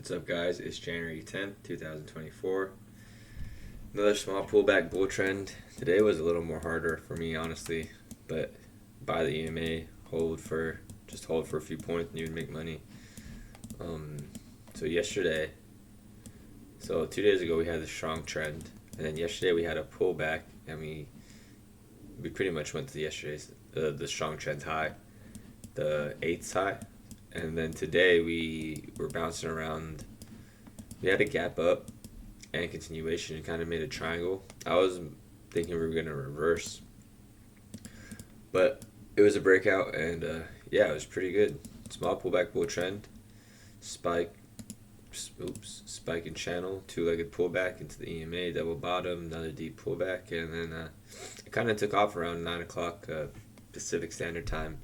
What's up, guys? It's January 10th, 2024. Another small pullback bull trend. Today was a little more harder for me, honestly, but buy the EMA, hold for a few points, and you would make money. Um, so yesterday, so 2 days ago we had a strong trend, and then yesterday we had a pullback, and we pretty much went to yesterday's the strong trend's high, the eighth high, and then today we were bouncing around. We had a gap up and continuation and kind of made a triangle. I was thinking we were going to reverse, but it was a breakout, and yeah, it was pretty good. Small pullback bull trend, spike, spike and channel, two-legged pullback into the EMA, double bottom, another deep pullback, and then it kind of took off around 9 o'clock Pacific Standard Time.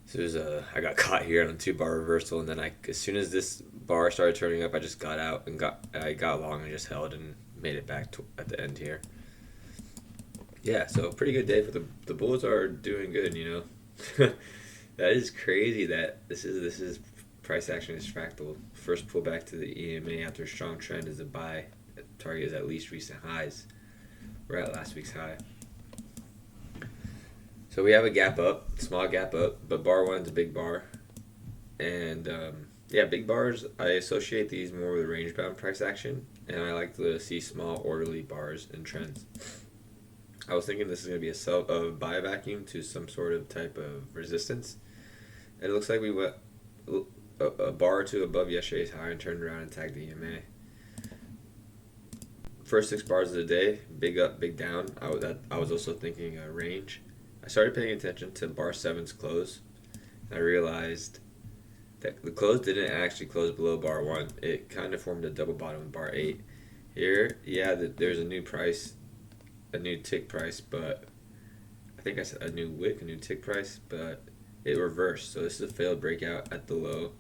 So I got caught here on a 2-bar reversal, and then as soon as this bar started turning up, I just got out and I got long and just held and made it back at the end here. Yeah, so pretty good day for the Bulls are doing good, you know. That is crazy that this is price action is fractal. First pullback to the EMA after a strong trend is a buy. Target is at least recent highs. We're at last week's high. So we have a gap up, small gap up, but bar one's a big bar. And yeah, big bars, I associate these more with range bound price action, and I like to see small orderly bars and trends. I was thinking this is going to be a buy vacuum to some sort of type of resistance. And it looks like we went a bar or two above yesterday's high and turned around and tagged the EMA. First 6 bars of the day, big up, big down. I was also thinking range. I started paying attention to bar 7's close. I realized that the close didn't actually close below bar 1. It kind of formed a double bottom with bar 8. Here, yeah, there's a new price, a new tick price, but I think I said a new wick, a new tick price, but it reversed. So this is a failed breakout at the low.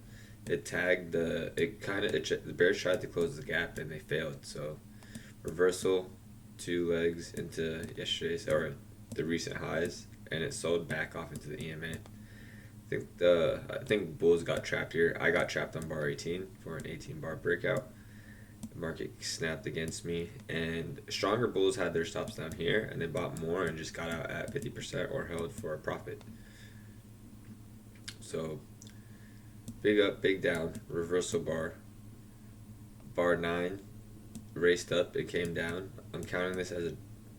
It tagged the bears tried to close the gap and they failed. So reversal, 2 legs into yesterday's or the recent highs, and it sold back off into the EMA. I think Bulls got trapped here. I got trapped on bar 18 for an 18 bar breakout. The market snapped against me, and stronger Bulls had their stops down here, and they bought more and just got out at 50% or held for a profit. So big up, big down, reversal bar. Bar 9 raced up and came down. I'm counting this as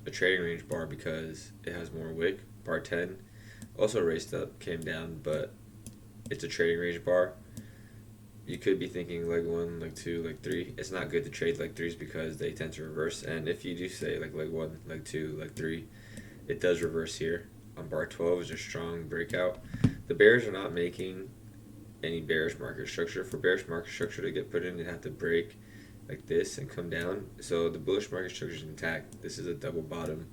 a trading range bar because it has more wick. Bar 10 also raced up, came down, but it's a trading range bar. You could be thinking leg 1, leg 2, leg 3. It's not good to trade leg 3s because they tend to reverse, and if you do say like leg 1, leg 2, leg 3, it does reverse here. On bar 12 is a strong breakout. The bears are not making any bearish market structure. For bearish market structure to get put in, it have to break like this and come down. So the bullish market structure is intact. This is a double bottom.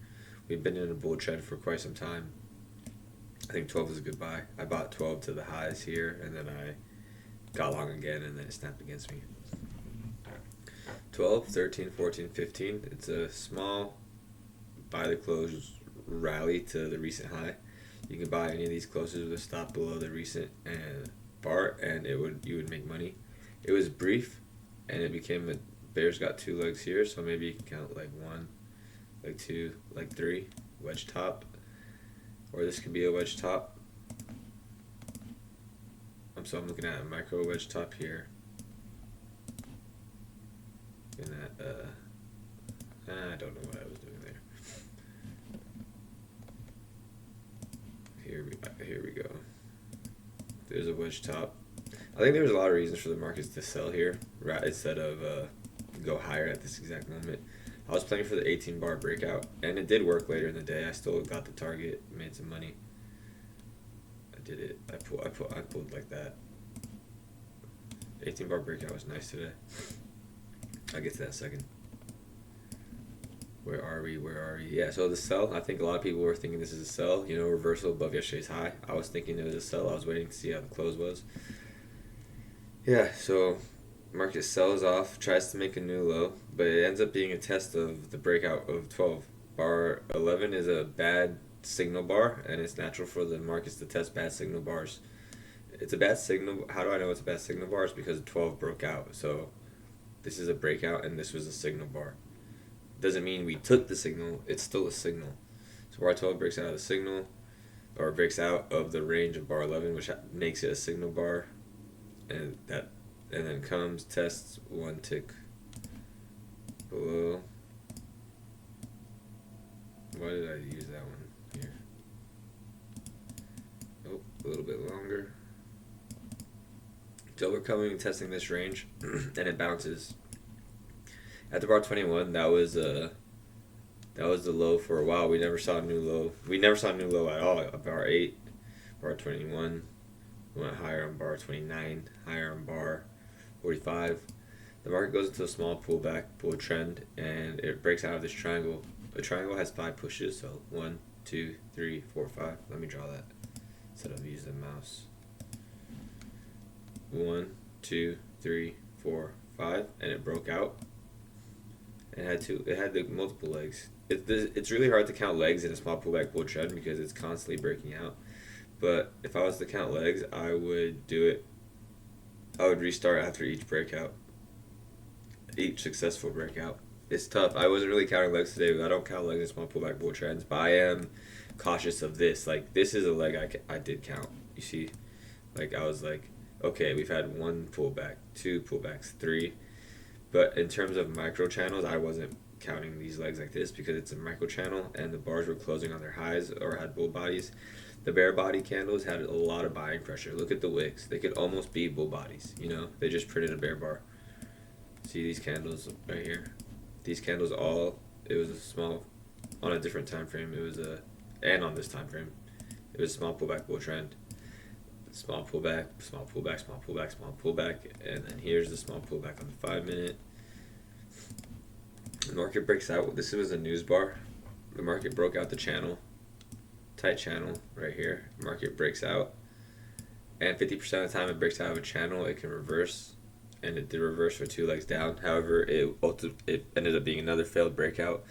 We've been in a bull trend for quite some time. I think 12 is a good buy. I bought 12 to the highs here, and then I got long again, and then it snapped against me. 12, 13, 14, 15. It's a small buy the close rally to the recent high. You can buy any of these closes with a stop below the recent bar, and you would make money. It was brief, and it became bears got 2 legs here, so maybe you can count leg 1, leg 2, leg 3, wedge top, or this could be a wedge top. So I'm looking at a micro wedge top here. And I don't know what I was doing there. Here we go. There's a wedge top. I think there's a lot of reasons for the markets to sell here, right, instead of go higher at this exact moment. I was playing for the 18 bar breakout, and it did work later in the day. I still got the target, made some money. I did it. I pulled like that. 18 bar breakout was nice today. I'll get to that in a second. Where are we? Yeah, so the sell, I think a lot of people were thinking this is a sell, reversal above yesterday's high. I was thinking it was a sell. I was waiting to see how the close was. Yeah, so market sells off, tries to make a new low, but it ends up being a test of the breakout of 12. Bar 11 is a bad signal bar, and it's natural for the markets to test bad signal bars. It's a bad signal. How do I know it's a bad signal bar? It's because 12 broke out. So this is a breakout and this was a signal bar. Doesn't mean we took the signal. It's still a signal. So bar 12 breaks out of the signal, or breaks out of the range of bar 11, which makes it a signal bar, and then comes, tests one tick below. Why did I use that one here? Oh, a little bit longer. So we're coming and testing this range, and it bounces. At the bar 21, that was the low for a while. We never saw a new low. We never saw a new low at all. At bar 8, bar 21, we went higher on bar 29, higher on bar 45. The market goes into a small pullback, bull trend, and it breaks out of this triangle. A triangle has 5 pushes, so 1, 2, 3, 4, 5. Let me draw that instead of using the mouse. 1, 2, 3, 4, 5, and it broke out. It had the multiple legs. It's really hard to count legs in a small pullback bull trend because it's constantly breaking out. But if I was to count legs, I would restart after each breakout, each successful breakout. It's tough. I wasn't really counting legs today. I don't count legs in small pullback bull trends, but I am cautious of this. Like, this is a leg I did count. You see, like, I was like, okay, we've had 1 pullback, 2 pullbacks, 3. But in terms of micro channels, I wasn't counting these legs like this because it's a micro channel and the bars were closing on their highs or had bull bodies. The bear body candles had a lot of buying pressure. Look at the wicks. They could almost be bull bodies, you know? They just printed a bear bar. See these candles right here? These candles it was a small, on a different time frame, and on this time frame, it was a small pullback bull trend. Small pullback, small pullback, small pullback, small pullback, and then here's the small pullback on the 5-minute. The market breaks out. This was a news bar. The market broke out the channel, tight channel right here. Market breaks out, and 50% of the time it breaks out of a channel, it can reverse, and it did reverse for 2 legs down. However, it ended up being another failed breakout,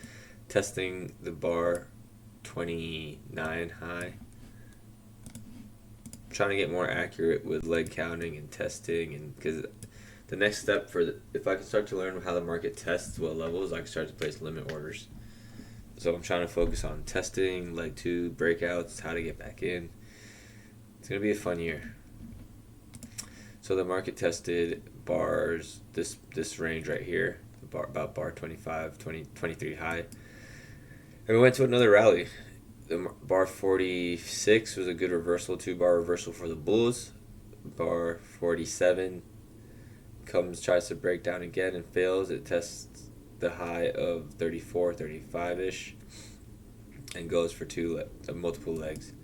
testing the bar 29 high. Trying to get more accurate with leg counting and testing, and because the next step if I can start to learn how the market tests what levels, I can start to place limit orders. So I'm trying to focus on testing, leg 2 breakouts, how to get back in. It's gonna be a fun year. So the market tested bars, this range right here, about bar 25, 20, 23 high, and we went to another rally. The bar 46 was a good reversal, 2-bar reversal for the bulls. Bar 47 tries to break down again and fails. It tests the high of 34, 35-ish, and goes for multiple legs.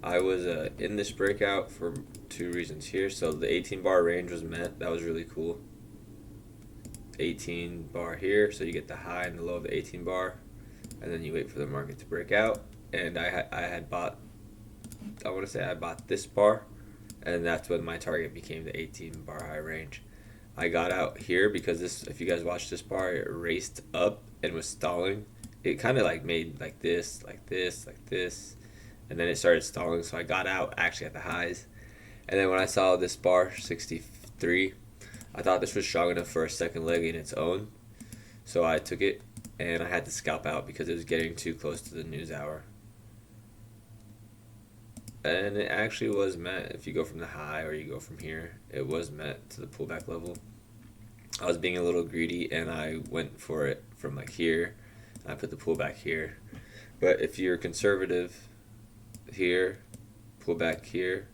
I was in this breakout for 2 reasons here. So the 18-bar range was met. That was really cool. 18 bar here, so you get the high and the low of the 18 bar, and then you wait for the market to break out. And I bought this bar, and that's when my target became the 18 bar high range. I got out here because if you guys watch this bar, it raced up and was stalling. It kind of like made like this, and then it started stalling, so I got out actually at the highs. And then when I saw this bar 63, I thought this was strong enough for a second leg in its own, so I took it, and I had to scalp out because it was getting too close to the news hour. And it actually was met. If you go from the high or you go from here, it was met to the pullback level. I was being a little greedy, and I went for it from like here, and I put the pullback here. But if you're conservative, here, pullback here,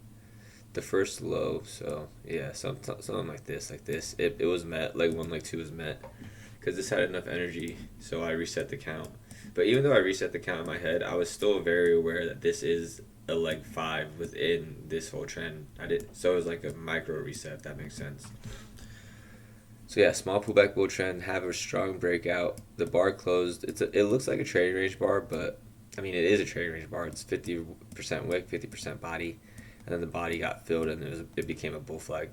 the first low, so yeah, something like this, it was met. Leg 1, leg 2 was met, because this had enough energy, so I reset the count. But even though I reset the count in my head, I was still very aware that this is a leg 5 within this whole trend. So it was like a micro reset, if that makes sense. So yeah, small pullback bull trend, have a strong breakout. The bar closed. It looks like a trading range bar, but I mean it is a trading range bar. It's 50% wick, 50% body, and then the body got filled and it became a bull flag.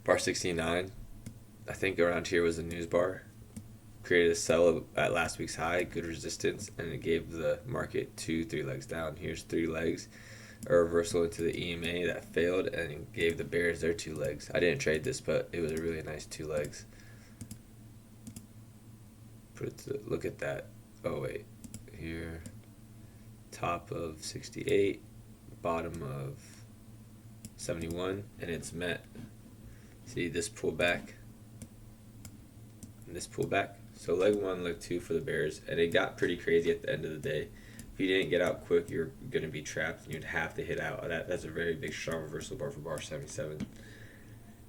Bar 69, I think around here was the news bar. Created a sell at last week's high, good resistance, and it gave the market 2-3 legs down. Here's 3 legs. a reversal into the EMA that failed and gave the Bears their 2 legs. I didn't trade this, but it was a really nice 2 legs. Look at that. Oh wait, here, top of 68, bottom of 71, and it's met. See this pullback and this pullback. So leg 1, leg 2 for the Bears, and it got pretty crazy at the end of the day. If you didn't get out quick, you're going to be trapped, and you'd have to hit out. That's a very big, strong reversal bar for bar 77.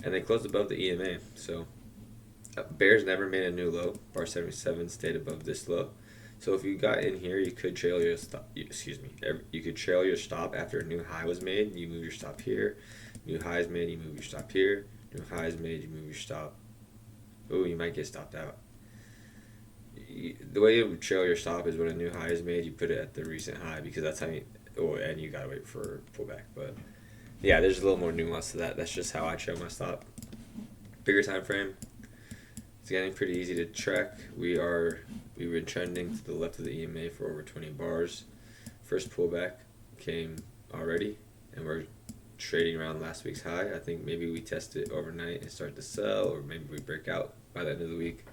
And they closed above the EMA. So Bears never made a new low. Bar 77 stayed above this low. So if you got in here, you could trail your stop. You could trail your stop after a new high was made. You move your stop here. New high is made. You move your stop here. New high is made. You move your stop. Oh, you might get stopped out. The way you trail your stop is when a new high is made, you put it at the recent high, because that's how you. Oh, and you gotta wait for pullback. But yeah, there's a little more nuance to that. That's just how I trail my stop. Bigger time frame. It's getting pretty easy to track. We've been trending to the left of the EMA for over 20 bars. First pullback came already, and we're trading around last week's high. I think maybe we test it overnight and start to sell, or maybe we break out by the end of the week.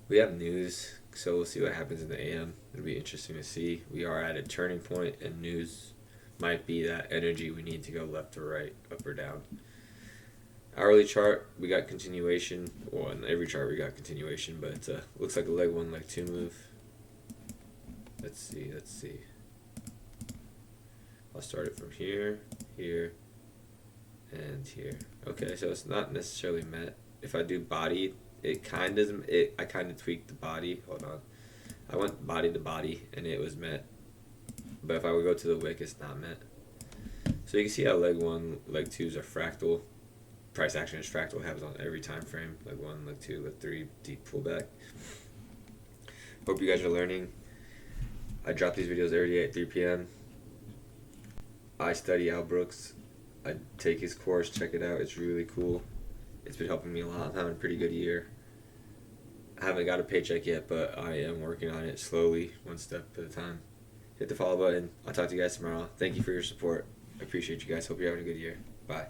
We have news, so we'll see what happens in the AM. It'll be interesting to see. We are at a turning point, and news might be that energy we need to go left or right, up or down. Hourly chart, we got continuation. Well, in every chart we got continuation, but it looks like a leg 1, leg 2 move. Let's see. I'll start it from here, here, and here. Okay, so it's not necessarily met. If I do body, I kind of tweaked the body. Hold on. I went body to body, and it was met. But if I would go to the wick, it's not met. So you can see how leg 1, leg 2s are fractal. Price action is fractal, happens on every time frame. Leg 1, leg 2, leg 3, deep pullback. Hope you guys are learning. I drop these videos every day at 3 p.m. I study Al Brooks. I take his course, check it out. It's really cool. It's been helping me a lot. I'm having a pretty good year. I haven't got a paycheck yet, but I am working on it slowly, one step at a time. Hit the follow button. I'll talk to you guys tomorrow. Thank you for your support. I appreciate you guys. Hope you're having a good year. Bye.